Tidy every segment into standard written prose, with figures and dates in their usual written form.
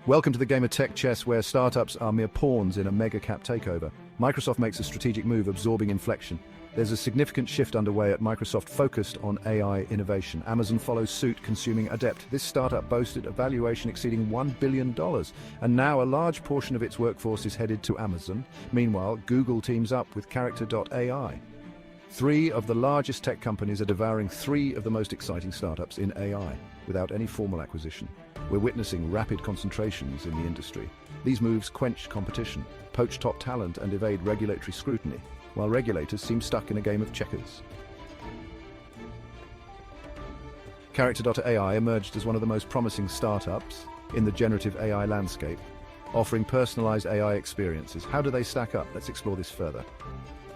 Welcome to the game of tech chess, where startups are mere pawns in a mega-cap takeover. Microsoft makes a strategic move, absorbing Inflection. There's a significant shift underway at Microsoft focused on AI innovation. Amazon follows suit, consuming Adept. This startup boasted a valuation exceeding $1 billion, and now a large portion of its workforce is headed to Amazon. Meanwhile, Google teams up with Character.ai. Three of the largest tech companies are devouring three of the most exciting startups in AI, without any formal acquisition. We're witnessing rapid concentrations in the industry. These moves quench competition, poach top talent, and evade regulatory scrutiny, while regulators seem stuck in a game of checkers. Character.ai emerged as one of the most promising startups in the generative AI landscape, offering personalized AI experiences. How do they stack up? Let's explore this further.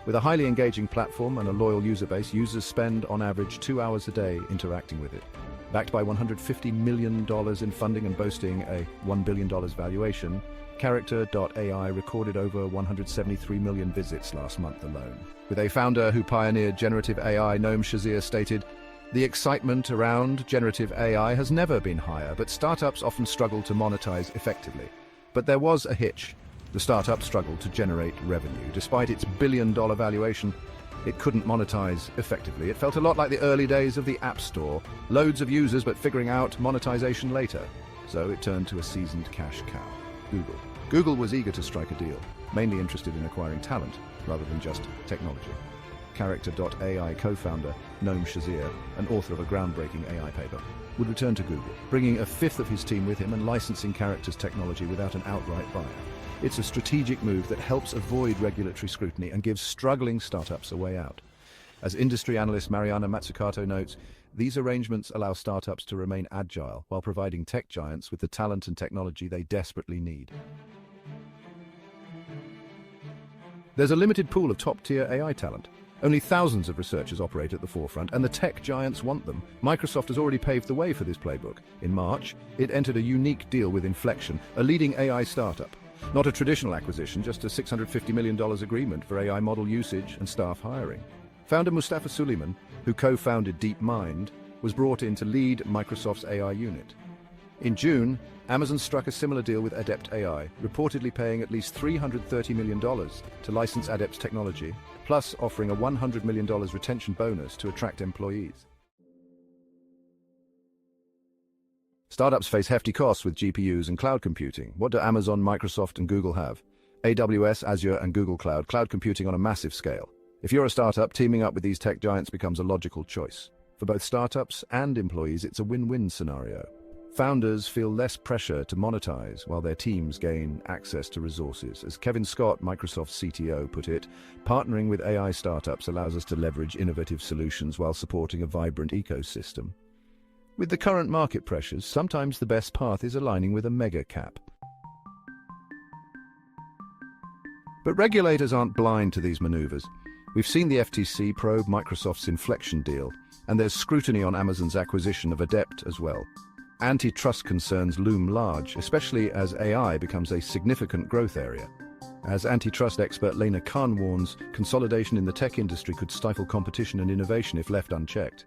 With a highly engaging platform and a loyal user base, users spend on average 2 hours a day interacting with it. Backed by $150 million in funding and boasting a $1 billion valuation, Character.ai recorded over 173 million visits last month alone. With a founder who pioneered generative AI, Noam Shazir, stated, "The excitement around generative AI has never been higher, but startups often struggle to monetize effectively. But there was a hitch. The startup struggled to generate revenue. Despite its billion-dollar valuation, it couldn't monetize effectively. It felt a lot like the early days of the App Store. Loads of users, but figuring out monetization later. So it turned to a seasoned cash cow, Google. Google was eager to strike a deal, mainly interested in acquiring talent rather than just technology. Character.ai co-founder Noam Shazir, an author of a groundbreaking AI paper, would return to Google, bringing a fifth of his team with him and licensing Character's technology without an outright buyout. It's a strategic move that helps avoid regulatory scrutiny and gives struggling startups a way out. As industry analyst Mariana Mazzucato notes, these arrangements allow startups to remain agile while providing tech giants with the talent and technology they desperately need. There's a limited pool of top-tier AI talent. Only thousands of researchers operate at the forefront, and the tech giants want them. Microsoft has already paved the way for this playbook. In March, it entered a unique deal with Inflection, a leading AI startup. Not a traditional acquisition, just a $650 million agreement for AI model usage and staff hiring. Founder Mustafa Suleyman, who co-founded DeepMind, was brought in to lead Microsoft's AI unit. In June, Amazon struck a similar deal with Adept AI, reportedly paying at least $330 million to license Adept's technology, plus offering a $100 million retention bonus to attract employees. Startups face hefty costs with GPUs and cloud computing. What do Amazon, Microsoft, and Google have? AWS, Azure, and Google Cloud computing on a massive scale. If you're a startup, teaming up with these tech giants becomes a logical choice. For both startups and employees, it's a win-win scenario. Founders feel less pressure to monetize while their teams gain access to resources. As Kevin Scott, Microsoft's CTO, put it, partnering with AI startups allows us to leverage innovative solutions while supporting a vibrant ecosystem. With the current market pressures, sometimes the best path is aligning with a mega cap. But regulators aren't blind to these maneuvers. We've seen the FTC probe Microsoft's Inflection deal, and there's scrutiny on Amazon's acquisition of Adept as well. Antitrust concerns loom large, especially as AI becomes a significant growth area. As antitrust expert Lena Khan warns, consolidation in the tech industry could stifle competition and innovation if left unchecked.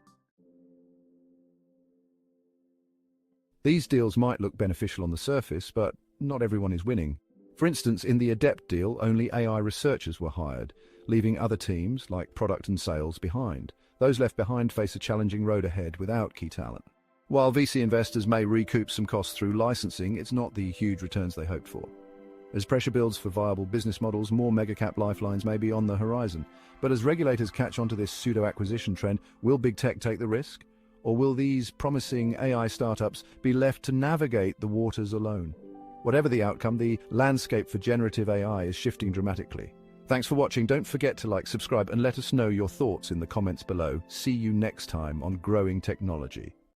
These deals might look beneficial on the surface, but not everyone is winning. For instance, in the Adept deal, only AI researchers were hired, leaving other teams, like product and sales, behind. Those left behind face a challenging road ahead without key talent. While VC investors may recoup some costs through licensing, it's not the huge returns they hoped for. As pressure builds for viable business models, more mega-cap lifelines may be on the horizon. But as regulators catch on to this pseudo-acquisition trend, will big tech take the risk? Or will these promising AI startups be left to navigate the waters alone? Whatever the outcome, the landscape for generative AI is shifting dramatically. Thanks for watching. Don't forget to like, subscribe, and let us know your thoughts in the comments below. See you next time on Growing Technology.